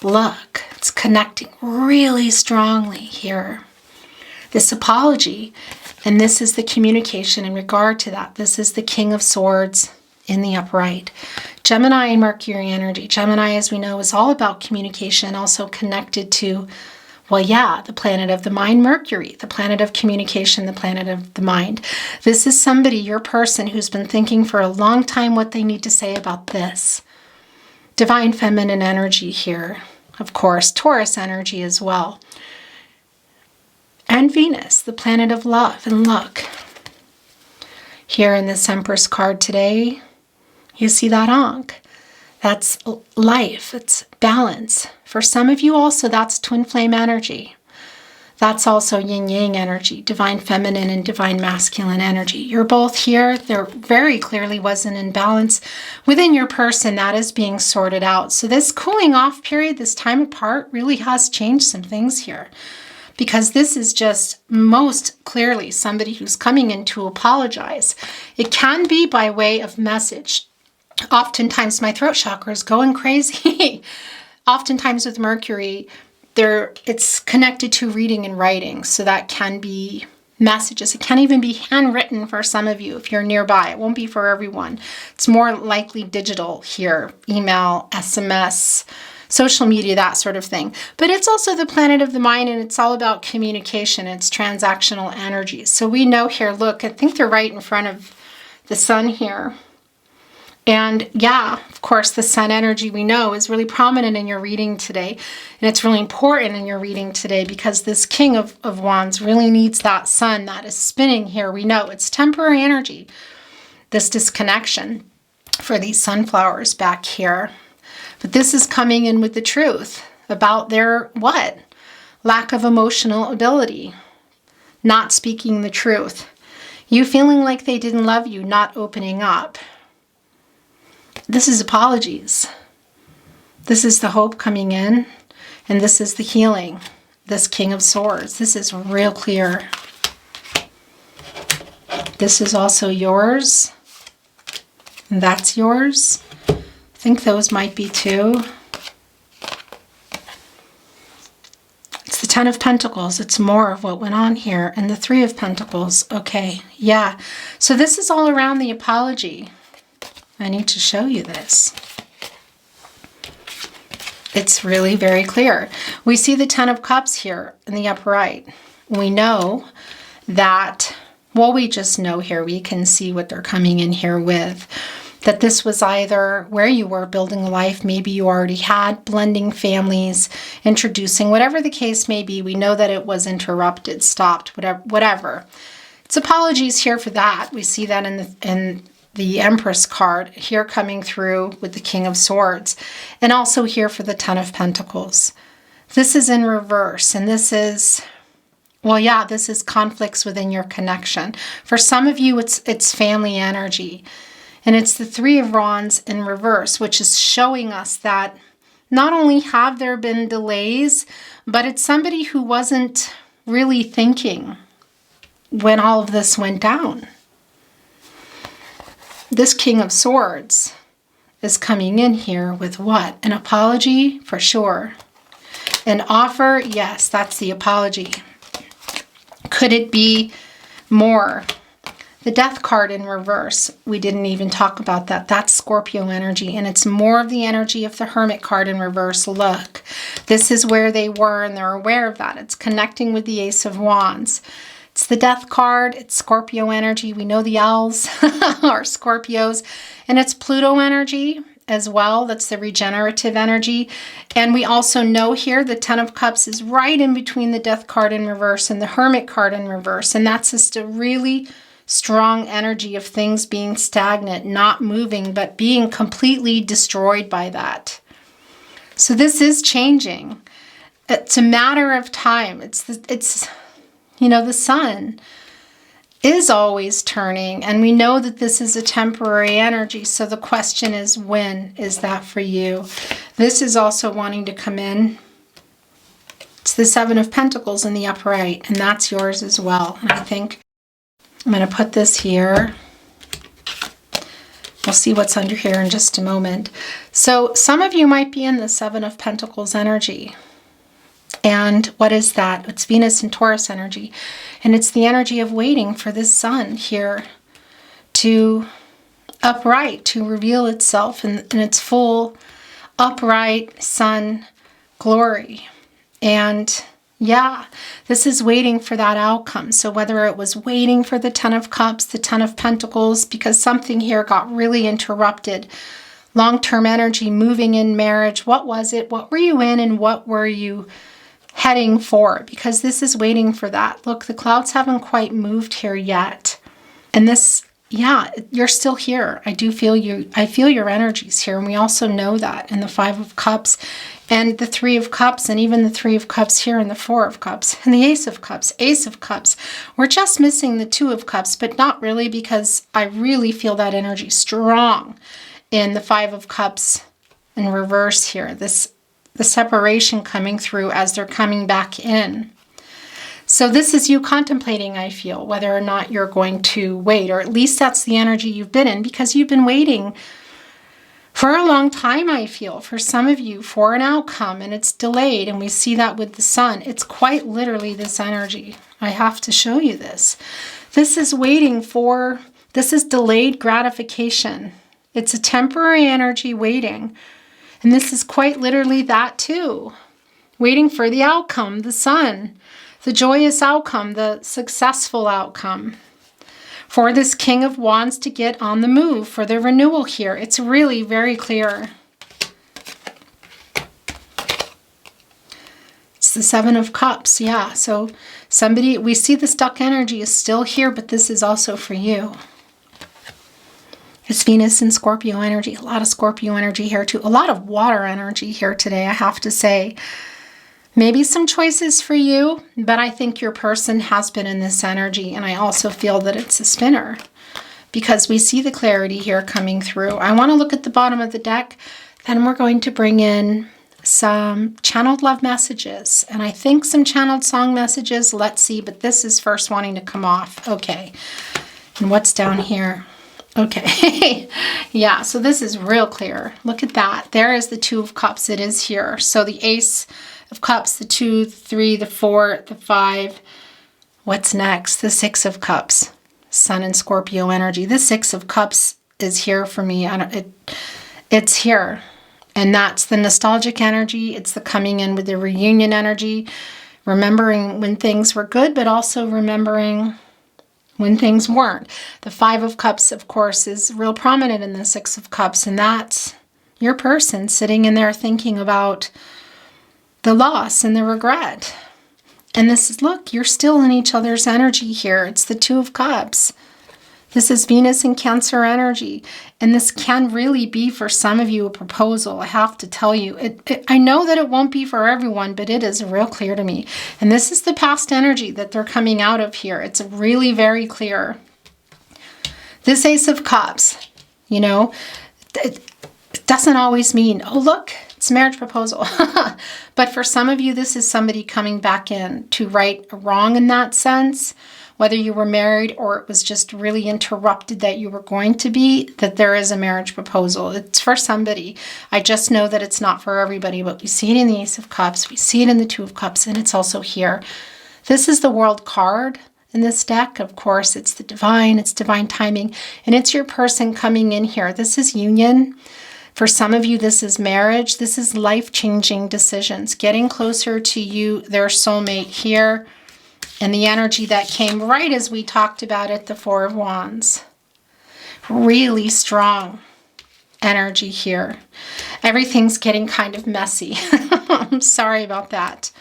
Look, it's connecting really strongly here. This apology, and this is the communication in regard to that. This is the King of Swords in the upright. Gemini and Mercury energy. Gemini, as we know, is all about communication, also connected to, well, yeah, the planet of the mind, Mercury, the planet of communication, the planet of the mind. This is somebody, your person, who's been thinking for a long time what they need to say about this. Divine feminine energy here. Of course, Taurus energy as well. And Venus, the planet of love. And look, here in this Empress card today, you see that Ankh. That's life. It's balance. For some of you also, that's twin flame energy. That's also yin yang energy, divine feminine and divine masculine energy. You're both here. There very clearly was an imbalance within your person that is being sorted out. So this cooling off period, this time apart, really has changed some things here. Because this is just most clearly somebody who's coming in to apologize. It can be by way of message. Oftentimes my throat chakra is going crazy. Oftentimes with Mercury, it's connected to reading and writing. So that can be messages. It can even be handwritten for some of you if you're nearby. It won't be for everyone. It's more likely digital here. Email, SMS, social media, that sort of thing. But it's also the planet of the mind, and it's all about communication. It's transactional energies. So we know here, look, I think they're right in front of the sun here. And yeah, of course, the sun energy we know is really prominent in your reading today. And it's really important in your reading today because this King of Wands really needs that sun that is spinning here. We know it's temporary energy, this disconnection for these sunflowers back here. But this is coming in with the truth about their what? Lack of emotional ability, not speaking the truth. You feeling like they didn't love you, not opening up. This is apologies. This is the hope coming in, and this is the healing. This King of Swords. This is real clear. This is also yours. And that's yours. I think those might be too. It's the Ten of Pentacles. It's more of what went on here. And the Three of Pentacles. Okay, yeah. So this is all around the apology. I need to show you this. It's really very clear. We see the Ten of Cups here in the upright. We know that, well, we just know here, we can see what they're coming in here with. That this was either where you were building a life, maybe you already had, blending families, introducing, whatever the case may be. We know that it was interrupted, stopped, whatever. It's apologies here for that. We see that in the Empress card here coming through with the King of Swords, and also here for the Ten of Pentacles. This is in reverse, and this is, well, yeah, this is conflicts within your connection. For some of you, it's family energy, and it's the Three of Wands in reverse, which is showing us that not only have there been delays, but it's somebody who wasn't really thinking when all of this went down. This King of Swords is coming in here with what? An apology for sure. An offer, yes, that's the apology. Could it be more? The Death card in reverse, we didn't even talk about that. That's Scorpio energy, and it's more of the energy of the Hermit card in reverse. Look, this is where they were, and they're aware of that. It's connecting with the Ace of Wands. It's the Death card. It's Scorpio energy. We know the owls are Scorpios, and it's Pluto energy as well. That's the regenerative energy. And we also know here the Ten of Cups is right in between the Death card in reverse and the Hermit card in reverse. And that's just a really strong energy of things being stagnant, not moving, but being completely destroyed by that. So this is changing. It's a matter of time. It's you know, the sun is always turning, and we know that this is a temporary energy. So the question is, when is that for you? This is also wanting to come in. It's the Seven of Pentacles in the upright, and that's yours as well. And I think I'm going to put this here. We'll see what's under here in just a moment. So some of you might be in the Seven of Pentacles energy. And what is that? It's Venus and Taurus energy. And it's the energy of waiting for this sun here to upright, to reveal itself in its full upright sun glory. And yeah, this is waiting for that outcome. So whether it was waiting for the Ten of Cups, the Ten of Pentacles, because something here got really interrupted. Long-term energy, moving in marriage. What was it? What were you in, and what were you heading for? Because this is waiting for that. Look, the clouds haven't quite moved here yet. And this, yeah, you're still here. I do feel you. I feel your energies here. And we also know that in the Five of Cups and the Three of Cups, and even the Three of Cups here in the Four of Cups and the Ace of Cups, Ace of Cups. We're just missing the Two of Cups, but not really, because I really feel that energy strong in the Five of Cups in reverse here. The separation coming through as they're coming back in. So this is you contemplating, I feel, whether or not you're going to wait, or at least that's the energy you've been in, because you've been waiting for a long time, I feel, for some of you, for an outcome, and it's delayed. And we see that with the sun. It's quite literally this energy. I have to show you this. This is waiting for, this is delayed gratification. It's a temporary energy waiting. And this is quite literally that too. Waiting for the outcome, the sun, the joyous outcome, the successful outcome. For this King of Wands to get on the move, for the renewal here. It's really very clear. It's the Seven of Cups, yeah. So somebody, we see the stuck energy is still here, but this is also for you. It's Venus and Scorpio energy. A lot of Scorpio energy here too. A lot of water energy here today, I have to say. Maybe some choices for you, but I think your person has been in this energy, and I also feel that it's a spinner because we see the clarity here coming through. I want to look at the bottom of the deck, then we're going to bring in some channeled love messages, and I think some channeled song messages. Let's see, but this is first wanting to come off. Okay, and what's down here? Okay, yeah, so this is real clear. Look at that. There is the Two of Cups. It is here. So the Ace of Cups, the 2, the 3, the 4, the 5. What's next? The Six of Cups. Sun and Scorpio energy. The Six of Cups is here for me. It's here. And that's the nostalgic energy. It's the coming in with the reunion energy. Remembering when things were good, but also remembering when things weren't. The Five of Cups, of course, is real prominent in the Six of Cups. And that's your person sitting in there thinking about the loss and the regret. And this is, look, you're still in each other's energy here. It's the Two of Cups. This is Venus and Cancer energy. And this can really be, for some of you, a proposal. I have to tell you. I know that it won't be for everyone, but it is real clear to me. And this is the past energy that they're coming out of here. It's really very clear. This Ace of Cups, you know, it doesn't always mean, oh, look, it's a marriage proposal. But for some of you, this is somebody coming back in to right a wrong in that sense. whether you were married or it was just really interrupted that you were going to be, that there is a marriage proposal. It's for somebody. I just know that it's not for everybody, but we see it in the Ace of Cups, we see it in the Two of Cups, and it's also here. This is the World card in this deck. Of course, it's the divine, it's divine timing, and it's your person coming in here. This is union. For some of you, this is marriage. This is life-changing decisions, getting closer to you, their soulmate here, and the energy that came right as we talked about it, the Four of Wands. Really strong energy here. Everything's getting kind of messy. I'm sorry about that.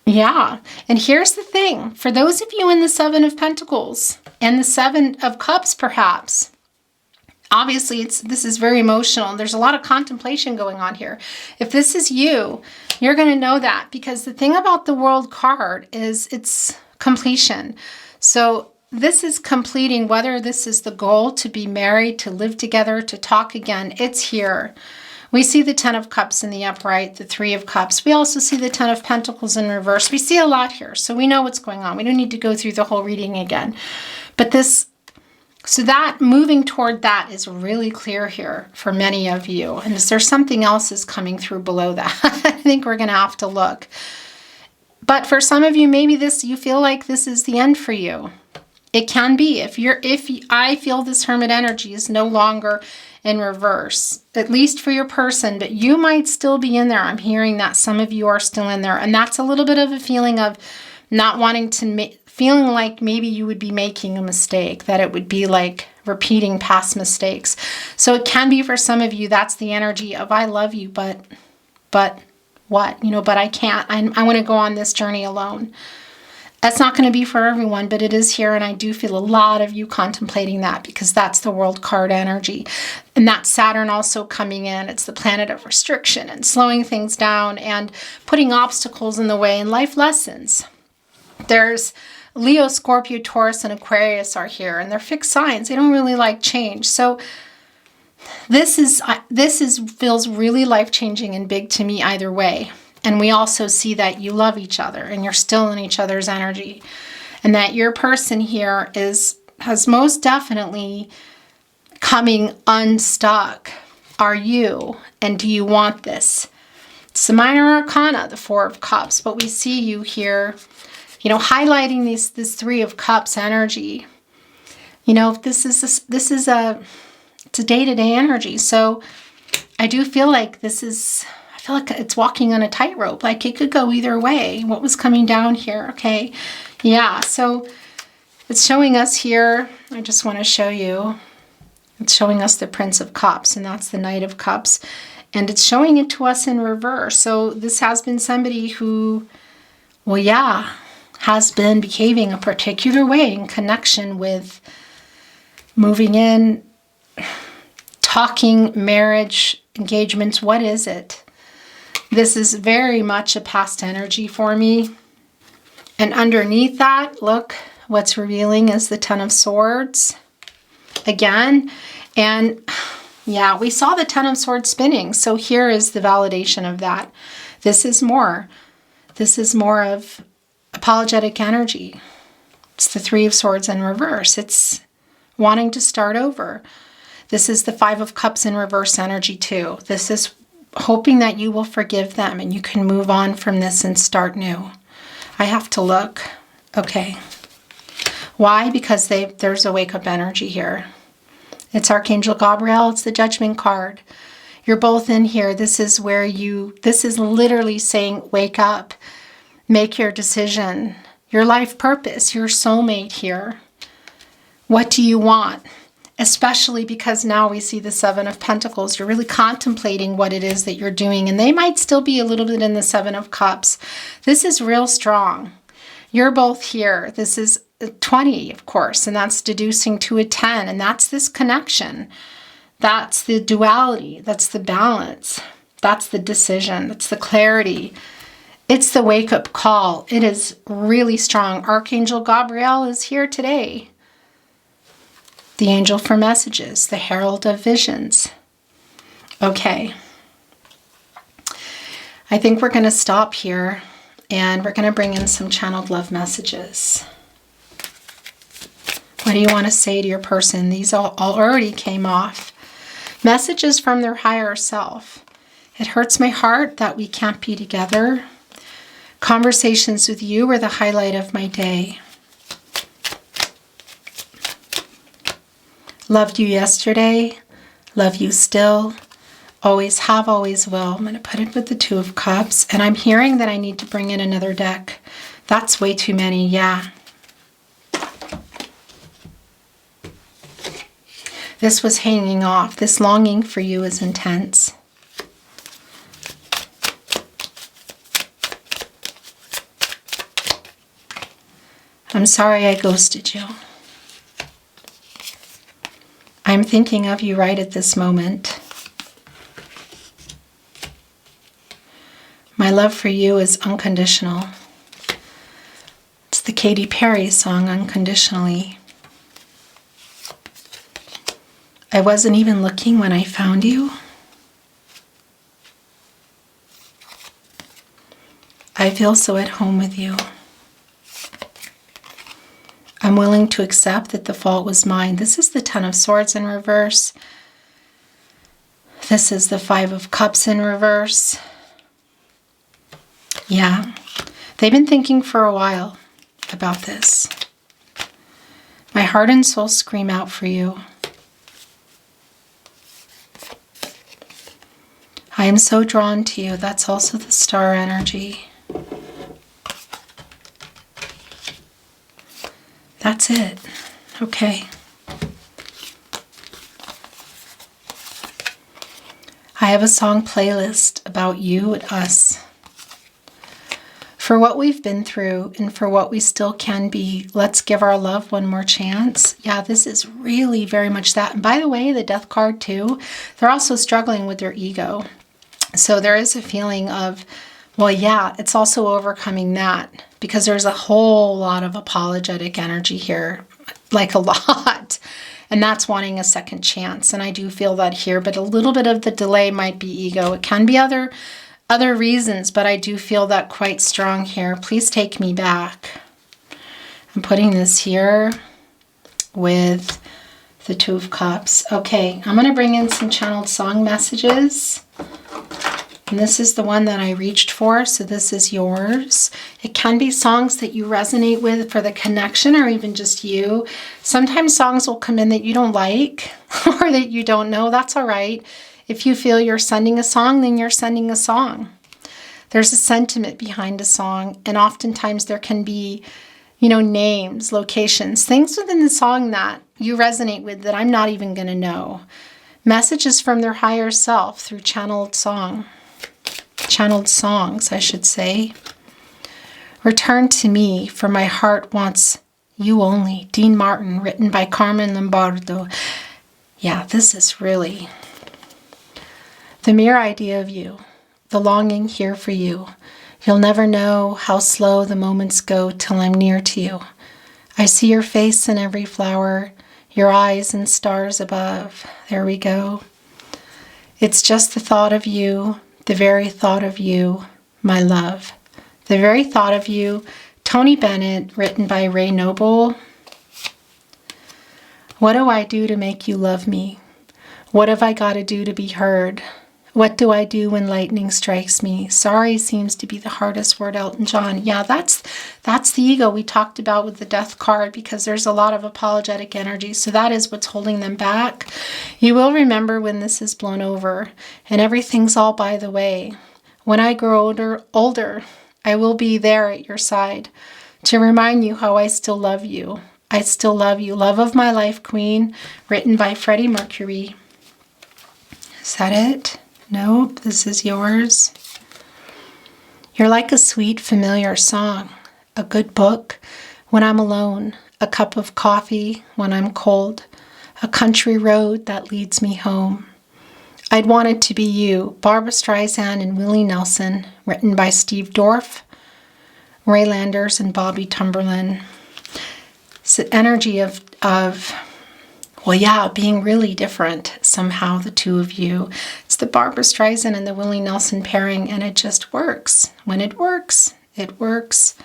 Yeah, and here's the thing. For those of you in the Seven of Pentacles and the Seven of Cups, perhaps, obviously this is very emotional. There's a lot of contemplation going on here. If this is you, you're going to know that, because the thing about the World card is it's completion. So this is completing, whether this is the goal to be married, to live together, to talk again, it's here. We see the Ten of Cups in the upright, the Three of Cups. We also see the Ten of Pentacles in reverse. We see a lot here, so we know what's going on. We don't need to go through the whole reading again. But so that moving toward that is really clear here for many of you. And is there something else is coming through below that? I think we're going to have to look. But for some of you, maybe you feel like this is the end for you. It can be. If I feel this Hermit energy is no longer in reverse, at least for your person, but you might still be in there. I'm hearing that some of you are still in there, and that's a little bit of a feeling of not wanting to feeling like maybe you would be making a mistake, that it would be like repeating past mistakes. So it can be for some of you, that's the energy of I love you, but what? But I can't. I want to go on this journey alone. That's not going to be for everyone, but it is here, and I do feel a lot of you contemplating that, because that's the World card energy. And that's Saturn also coming in. It's the planet of restriction and slowing things down and putting obstacles in the way and life lessons. There's Leo, Scorpio, Taurus, and Aquarius are here, and they're fixed signs. They don't really like change. So this feels really life-changing and big to me either way. And we also see that you love each other and you're still in each other's energy, and that your person here has most definitely coming unstuck. Are you? And do you want this? It's the Minor Arcana, the Four of Cups, but we see you here, highlighting this Three of Cups energy. This is a day-to-day energy. So I do feel like I feel like it's walking on a tightrope. Like it could go either way. What was coming down here? Okay. Yeah. So it's showing us here. I just want to show you. It's showing us the Prince of Cups, and that's the Knight of Cups. And it's showing it to us in reverse. So this has been somebody who, has been behaving a particular way in connection with moving in, talking, marriage, engagements. What is it? This is very much a past energy for me. And underneath that, look, what's revealing is the Ten of Swords again. And yeah, we saw the Ten of Swords spinning. So here is the validation of that. This is more of apologetic energy. It's the Three of Swords in reverse. It's wanting to start over. This is the Five of Cups in reverse energy too. This is hoping that you will forgive them and you can move on from this and start new. I have to look. Okay. Why? Because there's a wake-up energy here. It's Archangel Gabriel. It's the Judgment card. You're both in here. This is literally saying, wake up, make your decision, your life purpose, your soulmate here. What do you want? Especially because now we see the Seven of Pentacles. You're really contemplating what it is that you're doing, and they might still be a little bit in the Seven of Cups. This is real strong. You're both here. This is 20, of course, and that's deducing to a 10, and that's this connection. That's the duality. That's the balance. That's the decision. That's the clarity. It's the wake-up call. It is really strong. Archangel Gabriel is here today. The angel for messages, the herald of visions. Okay. I think we're going to stop here, and we're going to bring in some channeled love messages. What do you want to say to your person? These all already came off. Messages from their higher self. It hurts my heart that we can't be together. Conversations with you were the highlight of my day. Loved you yesterday. Love you still. Always have, always will. I'm going to put it with the Two of Cups. And I'm hearing that I need to bring in another deck. That's way too many, yeah. This was hanging off. This longing for you is intense. I'm sorry I ghosted you. I'm thinking of you right at this moment. My love for you is unconditional. It's the Katy Perry song, Unconditionally. I wasn't even looking when I found you. I feel so at home with you. I'm willing to accept that the fault was mine. This is the Ten of Swords in reverse. This is the Five of Cups in reverse. Yeah, they've been thinking for a while about this. My heart and soul scream out for you. I am so drawn to you. That's also the Star energy. That's it. Okay. I have a song playlist about you and us. For what we've been through and for what we still can be, let's give our love one more chance. Yeah, this is really very much that. And by the way, the Death card too, they're also struggling with their ego. So there is a feeling of, well, yeah, it's also overcoming that because there's a whole lot of apologetic energy here, like a lot. And that's wanting a second chance. And I do feel that here, but a little bit of the delay might be ego. It can be other reasons, but I do feel that quite strong here. Please take me back. I'm putting this here with the Two of Cups. Okay, I'm going to bring in some channeled song messages. And this is the one that I reached for, so this is yours. It can be songs that you resonate with for the connection or even just you. Sometimes songs will come in that you don't like or that you don't know. That's all right. If you feel you're sending a song, then you're sending a song. There's a sentiment behind a song, and oftentimes there can be, names, locations, things within the song that you resonate with that I'm not even going to know. Messages from their higher self through channeled songs, I should say. Return to me, for my heart wants you only. Dean Martin, written by Carmen Lombardo. Yeah, this is really the mere idea of you, the longing here for you. You'll never know how slow the moments go till I'm near to you. I see your face in every flower, your eyes and stars above. There we go. It's just the thought of you, the very thought of you, my love. The very thought of you. Tony Bennett, written by Ray Noble. What do I do to make you love me? What have I got to do to be heard? What do I do when lightning strikes me? Sorry seems to be the hardest word, Elton John. Yeah, that's the ego we talked about with the Death card, because there's a lot of apologetic energy. So that is what's holding them back. You will remember when this is blown over and everything's all by the way. When I grow older, I will be there at your side to remind you how I still love you. I still love you. Love of my life, Queen, written by Freddie Mercury. Is that it? Nope, this is yours. You're like a sweet, familiar song, a good book when I'm alone, a cup of coffee when I'm cold, a country road that leads me home. I'd want it to be you, Barbra Streisand and Willie Nelson, written by Steve Dorff, Ray Landers, and Bobby Tumberlin. It's the energy of being really different somehow, the two of you. It's the Barbra Streisand and the Willie Nelson pairing, and it just works. When it works, it works.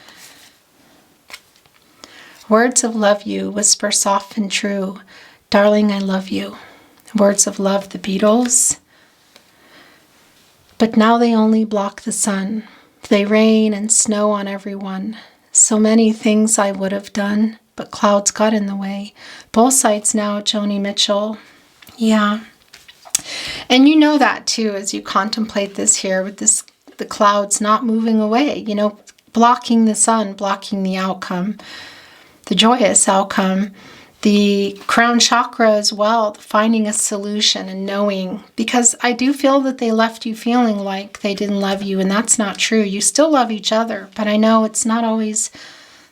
Words of love you, whisper soft and true. Darling, I love you. Words of love, the Beatles. But now they only block the sun. They rain and snow on everyone. So many things I would have done, but clouds got in the way. Both sides now, Joni Mitchell. Yeah. And you know that too as you contemplate this here with this, the clouds not moving away, you know, blocking the sun, blocking the outcome, the joyous outcome, the crown chakra as well, finding a solution and knowing, because I do feel that they left you feeling like they didn't love you, and that's not true. You still love each other, but I know it's not always,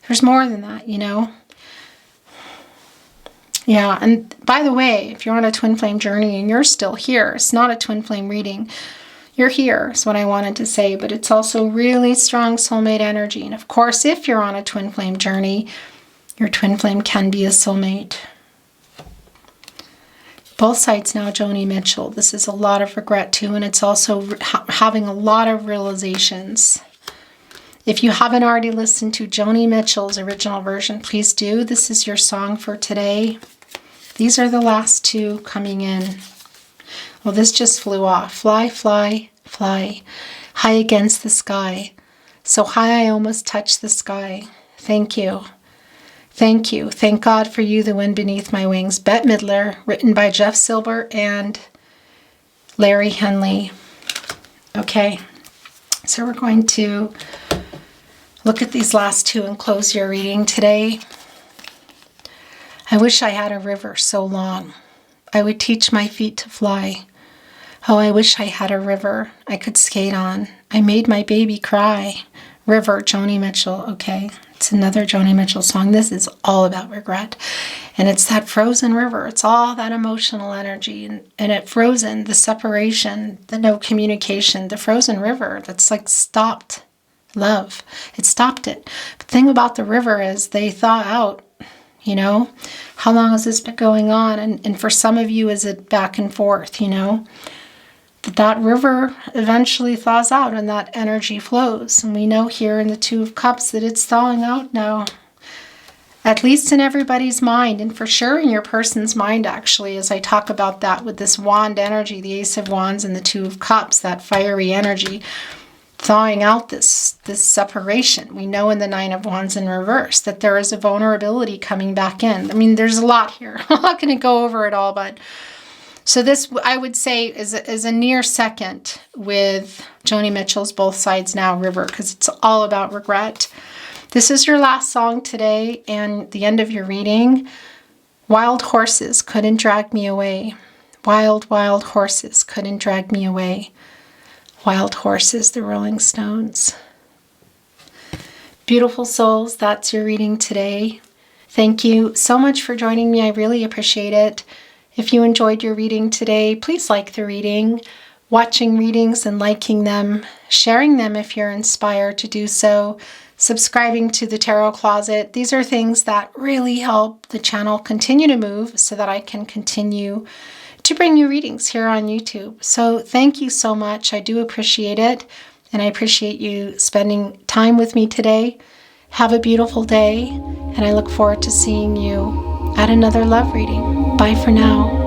there's more than that, you know? Yeah, and by the way, if you're on a twin flame journey and you're still here, it's not a twin flame reading. You're here is what I wanted to say, but it's also really strong soulmate energy. And of course, if you're on a twin flame journey, your twin flame can be a soulmate. Both sides now, Joni Mitchell. This is a lot of regret too, and it's also having a lot of realizations. If you haven't already listened to Joni Mitchell's original version, please do. This is your song for today. These are the last two coming in. Well, this just flew off. Fly, fly, fly, high against the sky. So high I almost touched the sky. Thank you. Thank you. Thank God for you, the wind beneath my wings. Bette Midler, written by Jeff Silber and Larry Henley. Okay, so we're going to look at these last two and close your reading today. I wish I had a river so long. I would teach my feet to fly. Oh, I wish I had a river I could skate on. I made my baby cry. River, Joni Mitchell. Okay, it's another Joni Mitchell song. This is all about regret. And it's that frozen river. It's all that emotional energy. And at frozen, the separation, the no communication, the frozen river that's like stopped love. It stopped it. The thing about the river is they thaw out, you know. How long has this been going on? And for some of you, is it back and forth, you know? That river eventually thaws out and that energy flows. And we know here in the Two of Cups that it's thawing out now. At least in everybody's mind, and for sure in your person's mind, actually, as I talk about that with this wand energy, the Ace of Wands and the Two of Cups, that fiery energy, thawing out this separation. We know in the Nine of Wands in reverse that there is a vulnerability coming back in. I mean, there's a lot here. I'm not going to go over it all, but so this, I would say, is a near second with Joni Mitchell's Both Sides Now River, because it's all about regret. This is your last song today and the end of your reading. Wild horses couldn't drag me away. Wild, wild horses couldn't drag me away. Wild Horses, the Rolling Stones. Beautiful souls, that's your reading today. Thank you so much for joining me. I really appreciate it. If you enjoyed your reading today, please like the reading, watching readings and liking them, sharing them if you're inspired to do so, subscribing to the Tarot Closet. These are things that really help the channel continue to move so that I can continue to bring you readings here on YouTube. So thank you so much. I do appreciate it. And I appreciate you spending time with me today. Have a beautiful day. And I look forward to seeing you at another love reading. Bye for now.